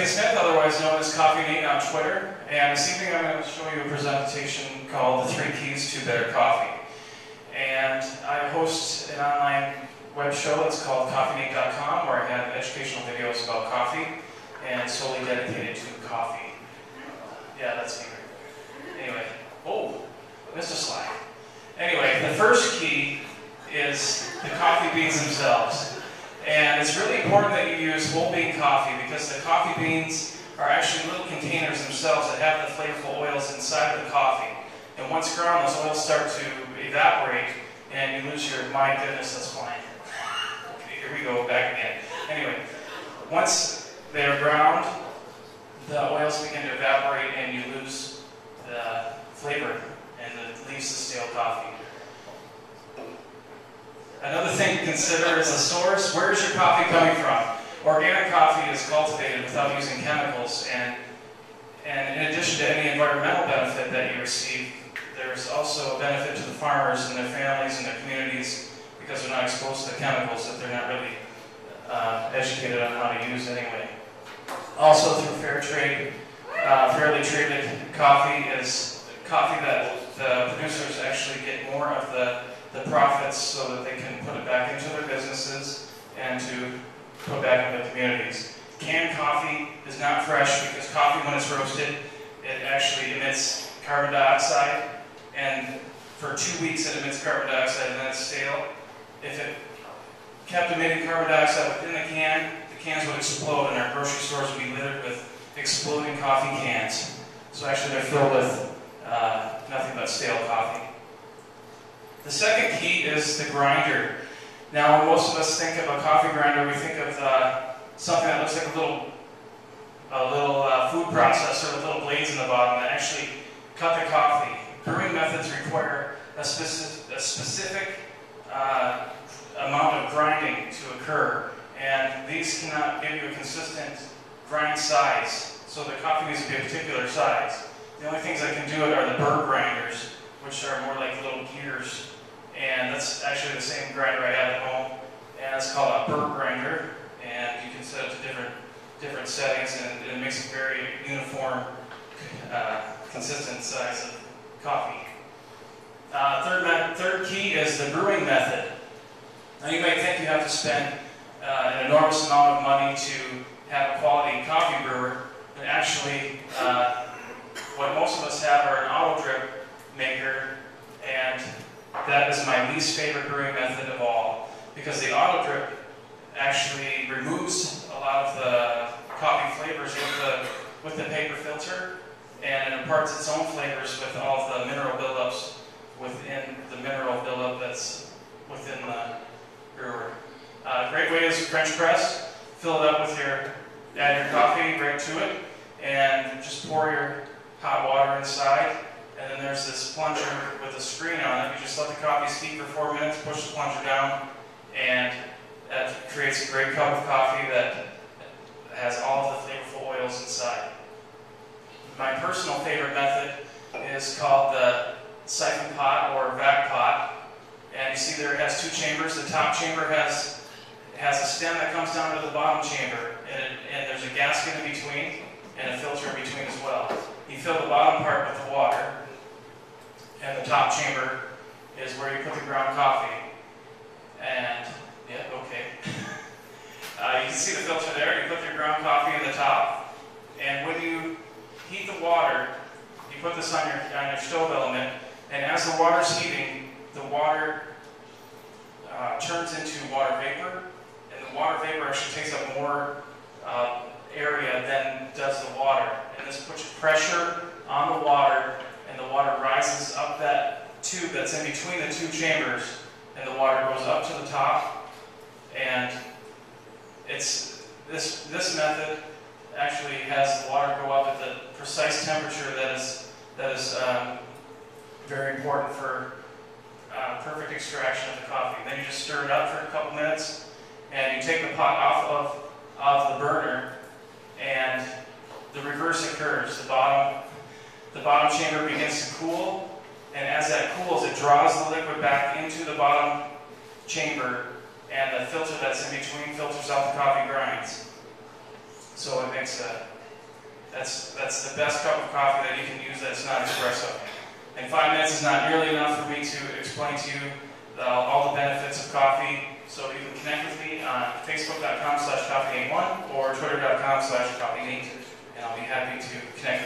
Smith, otherwise known as CoffeeNate on Twitter, and this evening I'm going to show you a presentation called The 3 Keys to Better Coffee. And I host an online web show that's called CoffeeNate.com, where I have educational videos about coffee and solely dedicated to coffee. Yeah, that's me. Anyway, oh, missed a slide. Anyway, the first key is the coffee beans themselves. And it's really important that you use whole bean coffee because the coffee beans are actually little containers themselves that have the flavorful oils inside of the coffee. And once ground, those oils start to evaporate and you lose your, my goodness, that's flying. Okay, here we go, back again. Anyway, once they're ground, the oils begin to evaporate and you lose the flavor and it leaves the stale coffee. Another thing to consider is the source. Where is your coffee coming from? Organic coffee is cultivated without using chemicals, and in addition to any environmental benefit that you receive, there's also a benefit to the farmers and their families and their communities because they're not exposed to the chemicals that they're not really educated on how to use anyway. Also, through fair trade, fairly traded coffee is coffee that the producers actually get more of the profits so that they can put it back into their businesses and to put back into the communities. Canned coffee is not fresh because coffee, when it's roasted, it actually emits carbon dioxide, and for 2 weeks it emits carbon dioxide and then it's stale. If it kept emitting carbon dioxide within the cans would explode and our grocery stores would be littered with exploding coffee cans. So actually they're filled with nothing but stale coffee. The second key is the grinder. Now, when most of us think of a coffee grinder, we think of something that looks like a little food processor with little blades in the bottom that actually cut the coffee. Brewing methods require a specific amount of grinding to occur, and these cannot give you a consistent grind size, so the coffee needs to be a particular size. The only things that can do it are the burr grinders, which are more like little gears. And that's actually the same grinder I have at home, and it's called a burr grinder, and you can set it to different settings, and it makes a very uniform, consistent size of coffee. Third key is the brewing method. Now you might think you have to spend an enormous amount of money to have a quality coffee brewer, but actually what most of us have are an auto drip maker, and that is my least favorite brewing method of all, because the auto drip actually removes a lot of the coffee flavors with the paper filter, and it imparts its own flavors with all of the mineral buildups within the mineral buildup that's within the brewer. Great way is French press. Fill it up with add your coffee right to it, and just pour your hot water inside. And then there's this plunger with a screen on it. You just let the coffee steep for 4 minutes, push the plunger down, and that creates a great cup of coffee that has all of the flavorful oils inside. My personal favorite method is called the siphon pot or vac pot. And you see there it has 2 chambers. The top chamber has a stem that comes down to the bottom chamber, and there's a gasket in between and a filter in between as well. You fill the bottom part with the water, and the top chamber is where you put the ground coffee. And, yeah, okay. You can see the filter there. You put your ground coffee in the top, and when you heat the water, you put this on your stove element, and as the water's heating, the water turns into water vapor, and the water vapor actually takes up more area than does the water. And this puts pressure on the water, and the water rises up that tube that's in between the 2 chambers, and the water goes up to the top. And it's this method actually has the water go up at the precise temperature that is very important for perfect extraction of the coffee. Then you just stir it up for a couple minutes, and you take the pot off of the burner, and the reverse occurs. The bottom chamber begins to cool, and as that cools, it draws the liquid back into the bottom chamber, and the filter that's in between filters out the coffee grinds. So it makes a That's the best cup of coffee that you can use that's not espresso. And 5 minutes is not nearly enough for me to explain to you all the benefits of coffee. So you can connect with me on facebook.com/CoffeeNate1 or twitter.com/CoffeeNate, and I'll be happy to connect with you.